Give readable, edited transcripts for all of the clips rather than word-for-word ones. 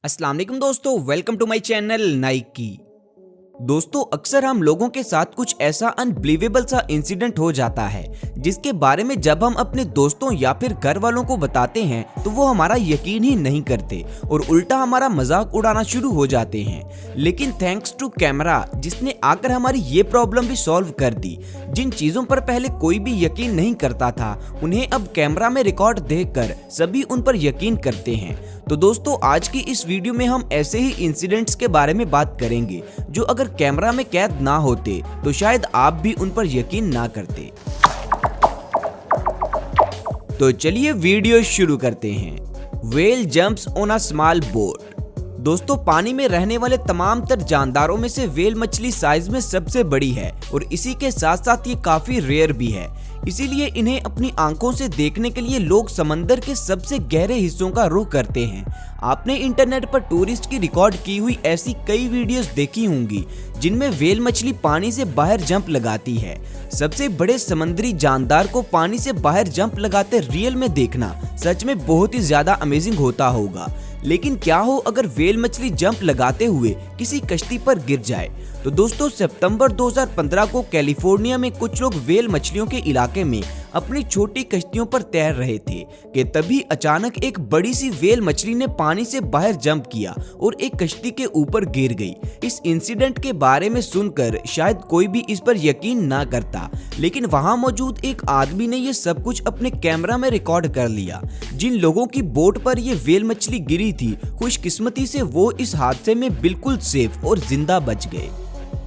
अस्सलाम वालेकुम दोस्तों, welcome to my channel Naiki. दोस्तों, अक्सर हम लोगों के साथ कुछ ऐसा अनबिलीवेबल सा इंसिडेंट हो जाता है जिसके बारे में जब हम अपने दोस्तों या फिर घर वालों को बताते हैं तो वो हमारा यकीन ही नहीं करते और उल्टा हमारा मजाक उड़ाना शुरू हो जाते हैं। लेकिन थैंक्स टू कैमरा जिसने आकर हमारी ये प्रॉब्लम भी सॉल्व कर दी। जिन चीजों पर पहले कोई भी यकीन नहीं करता था उन्हें अब कैमरा में रिकॉर्ड देखकर सभी उन पर यकीन करते हैं। तो दोस्तों, आज की इस वीडियो में हम ऐसे ही इंसिडेंट्स के बारे में बात करेंगे जो अगर कैमरा में कैद ना होते तो शायद आप भी उन पर यकीन ना करते। तो चलिए वीडियो शुरू करते हैं। Whale jumps on a small boat. दोस्तों, पानी में रहने वाले तमाम तर जानदारों में से व्हेल मछली साइज में सबसे बड़ी है और इसी के साथ साथ ये काफी रेयर भी है। इसीलिए इन्हें अपनी आंखों से देखने के लिए लोग समंदर के सबसे गहरे हिस्सों का रुख करते हैं। आपने इंटरनेट पर टूरिस्ट की रिकॉर्ड की हुई ऐसी कई वीडियोस देखी होंगी जिनमें व्हेल मछली पानी से बाहर जंप लगाती है। सबसे बड़े समुद्री जानदार को पानी से बाहर जंप लगाते रियल में देखना सच में बहुत ही ज्यादा अमेजिंग होता होगा। लेकिन क्या हो अगर व्हेल मछली जंप लगाते हुए किसी कश्ती पर गिर जाए? तो दोस्तों, सितंबर 2015 को कैलिफोर्निया में कुछ लोग व्हेल मछलियों के इलाके में अपनी छोटी कश्तियों पर तैर रहे थे कि तभी अचानक एक बड़ी सी व्हेल मछली ने पानी से बाहर जंप किया और एक कश्ती के ऊपर गिर गई। इस इंसिडेंट के बारे में सुनकर शायद कोई भी इस पर यकीन ना करता, लेकिन वहां मौजूद एक आदमी ने ये सब कुछ अपने कैमरा में रिकॉर्ड कर लिया। जिन लोगों की बोट पर ये व्हेल मछली गिरी थी, खुशकिस्मती से वो इस हादसे में बिल्कुल सेफ और जिंदा बच गए।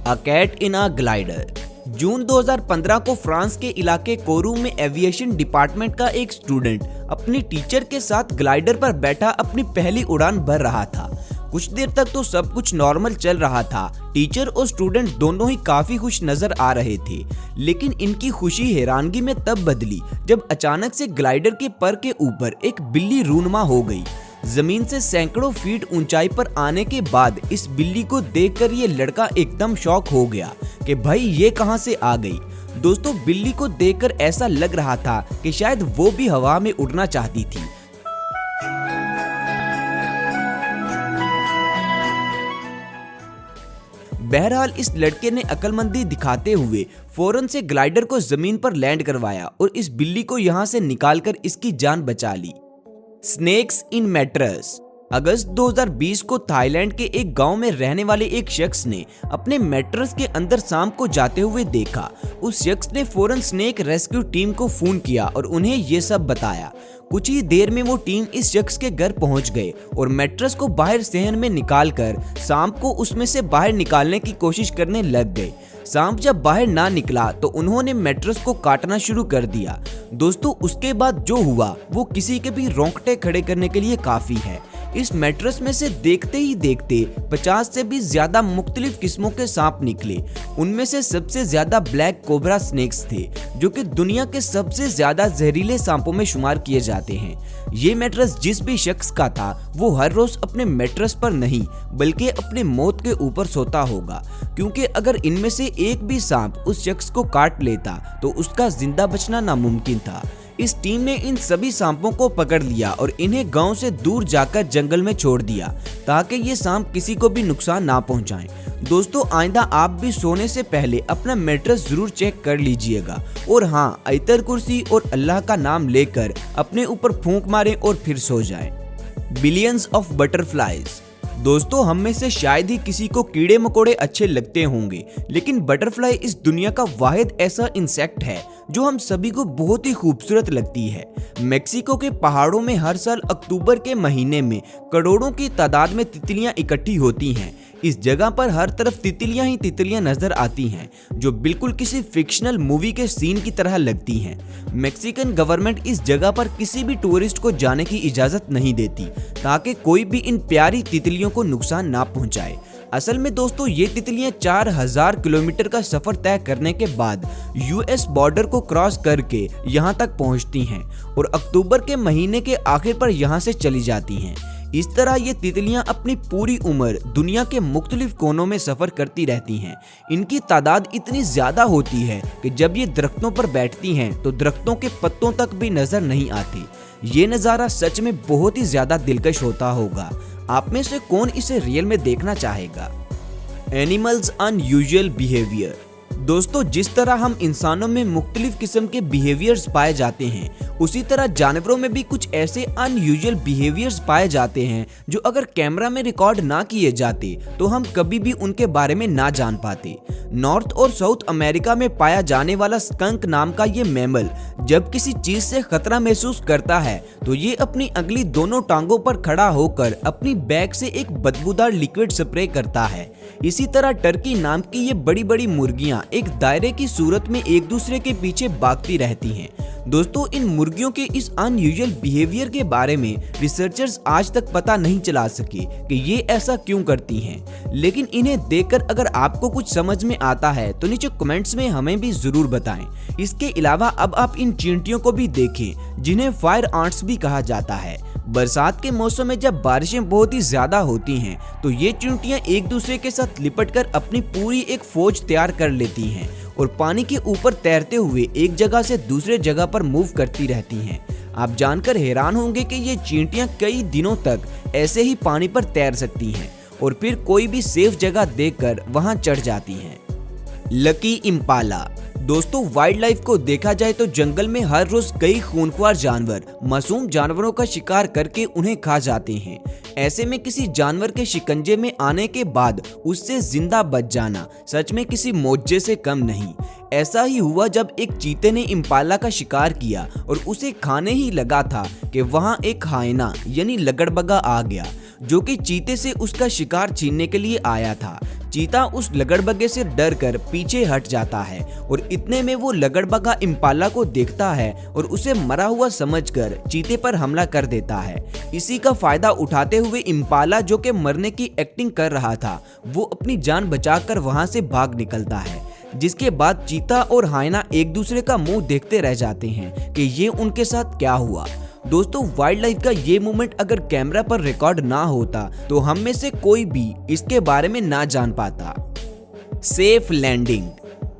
A cat in a glider. जून 2015 को फ्रांस के इलाके कोरू में एविएशन डिपार्टमेंट का एक स्टूडेंट अपनी टीचर के साथ ग्लाइडर पर बैठा अपनी पहली उड़ान भर रहा था। कुछ देर तक तो सब कुछ नॉर्मल चल रहा था। टीचर और स्टूडेंट दोनों ही काफी खुश नजर आ रहे थे, लेकिन इनकी खुशी हैरानगी में तब बदली जब अचानक से ग्लाइडर के पर के ऊपर एक बिल्ली रूनुमा हो गई। जमीन से सैकड़ों फीट ऊंचाई पर आने के बाद इस बिल्ली को देखकर ये लड़का एकदम शॉक हो गया कि भाई ये कहां से आ गई। दोस्तों, बिल्ली को देखकर ऐसा लग रहा था कि शायद वो भी हवा में उड़ना चाहती थी। बहरहाल इस लड़के ने अक्लमंदी दिखाते हुए फौरन से ग्लाइडर को जमीन पर लैंड करवाया और इस बिल्ली को यहां से निकालकर इसकी जान बचा ली। Snakes in mattress. अगस्त 2020 को थाईलैंड के एक गांव में रहने वाले एक शख्स ने अपने मैट्रेस के अंदर सांप को जाते हुए देखा। उस शख्स ने फौरन स्नेक रेस्क्यू टीम को फोन किया और उन्हें ये सब बताया। कुछ ही देर में वो टीम इस शख्स के घर पहुंच गए और मैट्रेस को बाहर सहन में निकालकर सांप को उसमें से बाहर निकालने की कोशिश करने लग गए। सांप जब बाहर ना निकला तो उन्होंने मैट्रेस को काटना शुरू कर दिया। दोस्तों, उसके बाद जो हुआ वो किसी के भी रोंगटे खड़े करने के लिए काफी है। इस मैट्रेस में से देखते ही देखते 50 से भी ज्यादा मुख्तलिफ किस्मों के सांप निकले। उनमें से सबसे ज्यादा ब्लैक कोबरा स्नेक्स थे जो कि दुनिया के सबसे ज्यादा जहरीले सांपों में शुमार किए जाते हैं। ये मैट्रेस जिस भी शख्स का था वो हर रोज अपने मैट्रेस पर नहीं बल्कि अपने मौत के ऊपर सोता होगा, क्योंकि अगर इनमें से एक भी सांप उस शख्स को काट लेता तो उसका जिंदा बचना नामुमकिन था। इस टीम ने इन सभी सांपों को पकड़ लिया और इन्हें गांव से दूर जाकर जंगल में छोड़ दिया ताकि ये सांप किसी को भी नुकसान ना पहुंचाएं। दोस्तों, आइंदा आप भी सोने से पहले अपना मैट्रेस जरूर चेक कर लीजिएगा और हाँ, आयतर कुर्सी और अल्लाह का नाम लेकर अपने ऊपर फूंक मारें और फिर सो जाएं। Billions of butterflies. दोस्तों, हम में से शायद ही किसी को कीड़े मकोड़े अच्छे लगते होंगे, लेकिन बटरफ्लाई इस दुनिया का वाहिद ऐसा इंसेक्ट है जो हम सभी को बहुत ही खूबसूरत लगती है। मेक्सिको के पहाड़ों में हर साल अक्टूबर के महीने में करोड़ों की तादाद में तितलियां इकट्ठी होती हैं। इस जगह पर हर तरफ तितलियां ही तितलियां नजर आती हैं जो बिल्कुल किसी फिक्शनल मूवी के सीन की तरह लगती हैं। मैक्सिकन गवर्नमेंट इस जगह पर किसी भी टूरिस्ट को जाने की इजाजत नहीं देती ताकि कोई भी इन प्यारी तितलियों को नुकसान ना पहुंचाए। असल में दोस्तों, ये तितलियां 4000 किलोमीटर का सफर तय करने के बाद यूएस बॉर्डर को क्रॉस करके यहाँ तक पहुँचती हैं और अक्टूबर के महीने के आखिर पर यहाँ से चली जाती हैं। इस तरह ये तितलियां अपनी पूरी उम्र दुनिया के मुख्तलिफ कोनों में सफर करती रहती हैं। इनकी तादाद इतनी ज्यादा होती है कि जब ये दरख्तों पर बैठती हैं तो दरख्तों के पत्तों तक भी नजर नहीं आती। ये नज़ारा सच में बहुत ही ज्यादा दिलकश होता होगा। आप में से कौन इसे रियल में देखना चाहेगा? Animals unusual behaviour. दोस्तों, जिस तरह हम इंसानों में मुख्तलिफ किस्म के बिहेवियर्स पाए जाते हैं, उसी तरह जानवरों में भी कुछ ऐसे अनयूजुअल बिहेवियर्स पाए जाते हैं जो अगर कैमरा में रिकॉर्ड ना किए जाते तो हम कभी भी उनके बारे में ना जान पाते। नॉर्थ और साउथ अमेरिका में पाया जाने वाला स्कंक नाम का ये मैमल जब किसी चीज से खतरा महसूस करता है तो ये अपनी अगली दोनों टांगों पर खड़ा होकर अपनी बैक से एक बदबूदार लिक्विड स्प्रे करता है। इसी तरह टर्की नाम की ये बड़ी बड़ी मुर्गियां एक दायरे की सूरत में एक दूसरे के पीछे भागती रहती हैं। दोस्तों, इन मुर्गियों के इस अनयूजुअल बिहेवियर के बारे में रिसर्चर्स आज तक पता नहीं चला सके कि ये ऐसा क्यों करती हैं, लेकिन इन्हें देखकर अगर आपको कुछ समझ में आता है तो नीचे कमेंट्स में हमें भी जरूर बताएं। इसके अलावा अब आप इन चींटियों को भी देखें जिन्हें फायर आंट्स भी कहा जाता है। बरसात के मौसम में जब बारिशें बहुत ही ज्यादा होती हैं तो ये चींटियां एक दूसरे के साथ लिपटकर अपनी पूरी एक फौज तैयार कर लेती हैं और पानी के ऊपर तैरते हुए एक जगह से दूसरे जगह पर मूव करती रहती हैं। आप जानकर हैरान होंगे कि ये चींटियां कई दिनों तक ऐसे ही पानी पर तैर सकती हैं और फिर कोई भी सेफ जगह देखकर वहां चढ़ जाती हैं। Lucky Impala. दोस्तों, वाइल्ड लाइफ को देखा जाए तो जंगल में हर रोज कई खूंखार जानवर मासूम जानवरों का शिकार करके उन्हें खा जाते हैं। ऐसे में किसी जानवर के शिकंजे में आने के बाद उससे जिंदा बच जाना सच में किसी मौजे से कम नहीं। ऐसा ही हुआ जब एक चीते ने इम्पाला का शिकार किया और उसे खाने ही लगा था कि वहां एक हाइना यानी लगड़बगा आ गया जो कि चीते से उसका शिकार छीनने के लिए आया था। चीता उस लगड़बगे से डर कर पीछे हट जाता है और इतने में वो लगड़बगा इम्पाला को देखता है और उसे मरा हुआ समझकर चीते पर हमला कर देता है। इसी का फायदा उठाते हुए इम्पाला, जो कि मरने की एक्टिंग कर रहा था, वो अपनी जान बचाकर वहां से भाग निकलता है। जिसके बाद चीता और हाइना एक दूसरे का मुंह देखते रह जाते हैं कि ये उनके साथ क्या हुआ। दोस्तों, वाइल्ड लाइफ का ये मोमेंट अगर कैमरा पर रिकॉर्ड ना होता तो हम में से कोई भी इसके बारे में ना जान पाता। Safe landing.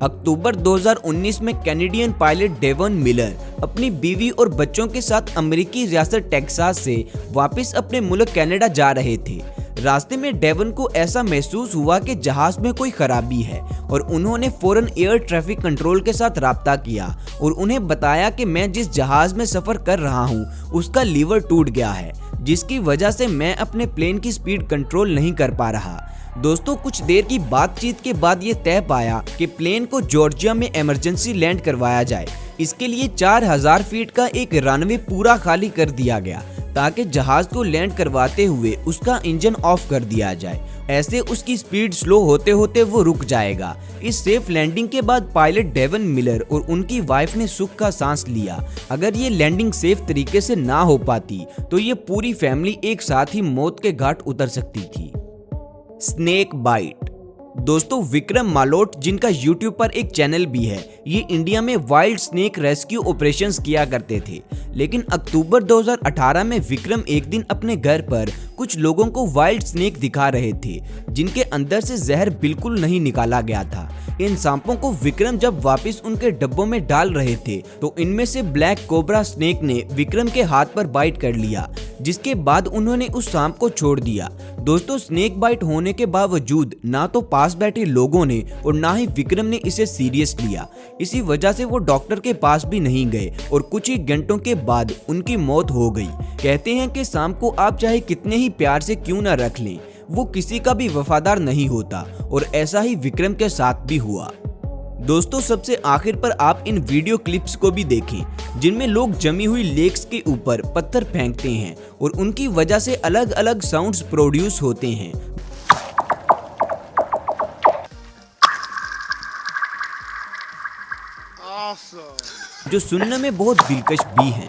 अक्टूबर 2019 में कैनेडियन पायलट डेवन मिलर अपनी बीवी और बच्चों के साथ अमेरिकी रियासत टेक्सास से वापस अपने मुल्क कनाडा जा रहे थे। रास्ते में डेवन को ऐसा महसूस हुआ कि जहाज में कोई खराबी है और उन्होंने फौरन एयर ट्रैफिक कंट्रोल के साथ राब्ता किया और उन्हें बताया कि मैं जिस जहाज में सफर कर रहा हूं उसका लीवर टूट गया है, जिसकी वजह से मैं अपने प्लेन की स्पीड कंट्रोल नहीं कर पा रहा। दोस्तों, कुछ देर की बातचीत के बाद ये तय पाया कि प्लेन को जॉर्जिया में इमरजेंसी लैंड करवाया जाए। इसके लिए 4000 फीट का एक रनवे पूरा खाली कर दिया गया ताकि जहाज को लैंड करवाते हुए उसका इंजन ऑफ कर दिया जाए। ऐसे उसकी स्पीड स्लो होते होते वो रुक जाएगा। इस सेफ लैंडिंग के बाद पायलट डेवन मिलर और उनकी वाइफ ने सुख का सांस लिया। अगर ये लैंडिंग सेफ तरीके से ना हो पाती तो ये पूरी फैमिली एक साथ ही मौत के घाट उतर सकती थी। Snake bite. दोस्तों, विक्रम मालोट, जिनका YouTube पर एक चैनल भी है, ये इंडिया में वाइल्ड स्नेक रेस्क्यू ऑपरेशंस किया करते थे। लेकिन अक्टूबर 2018 में विक्रम एक दिन अपने घर पर कुछ लोगों को वाइल्ड स्नेक दिखा रहे थे जिनके अंदर से जहर बिल्कुल नहीं निकाला गया था। इन सांपों को विक्रम जब वापस उनके डब्बों में डाल रहे थे तो इनमें से ब्लैक कोबरा स्नेक ने विक्रम के हाथ पर बाइट कर लिया, जिसके बाद उन्होंने उस सांप को छोड़ दिया। दोस्तों, स्नेक बाइट होने के बावजूद ना तो पास बैठे लोगों ने और ना ही विक्रम ने इसे सीरियस लिया। इसी वजह से वो डॉक्टर के पास भी नहीं गए और कुछ ही घंटों के बाद उनकी मौत हो गई। कहते हैं कि सांप को आप चाहे कितने ही प्यार से क्यों न रख लें, वो किसी का भी वफादार नहीं होता और ऐसा ही विक्रम के साथ भी हुआ। दोस्तों, सबसे आखिर पर आप इन वीडियो क्लिप्स को भी देखें जिनमें लोग जमी हुई लेक्स के ऊपर पत्थर फेंकते हैं और उनकी वजह से अलग अलग साउंड्स प्रोड्यूस होते हैं। जो सुनने में बहुत दिलकश भी हैं।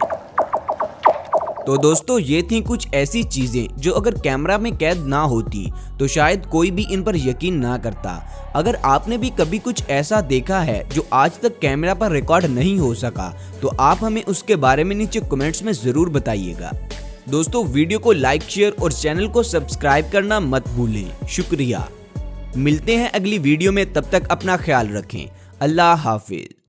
तो दोस्तों, ये थी कुछ ऐसी चीजें जो अगर कैमरा में कैद ना होती तो शायद कोई भी इन पर यकीन ना करता। अगर आपने भी कभी कुछ ऐसा देखा है जो आज तक कैमरा पर रिकॉर्ड नहीं हो सका तो आप हमें उसके बारे में नीचे कमेंट्स में जरूर बताइएगा। दोस्तों, वीडियो को लाइक, शेयर और चैनल को सब्सक्राइब करना मत भूलें। शुक्रिया। मिलते हैं अगली वीडियो में, तब तक अपना ख्याल रखें। अल्लाह हाफिज।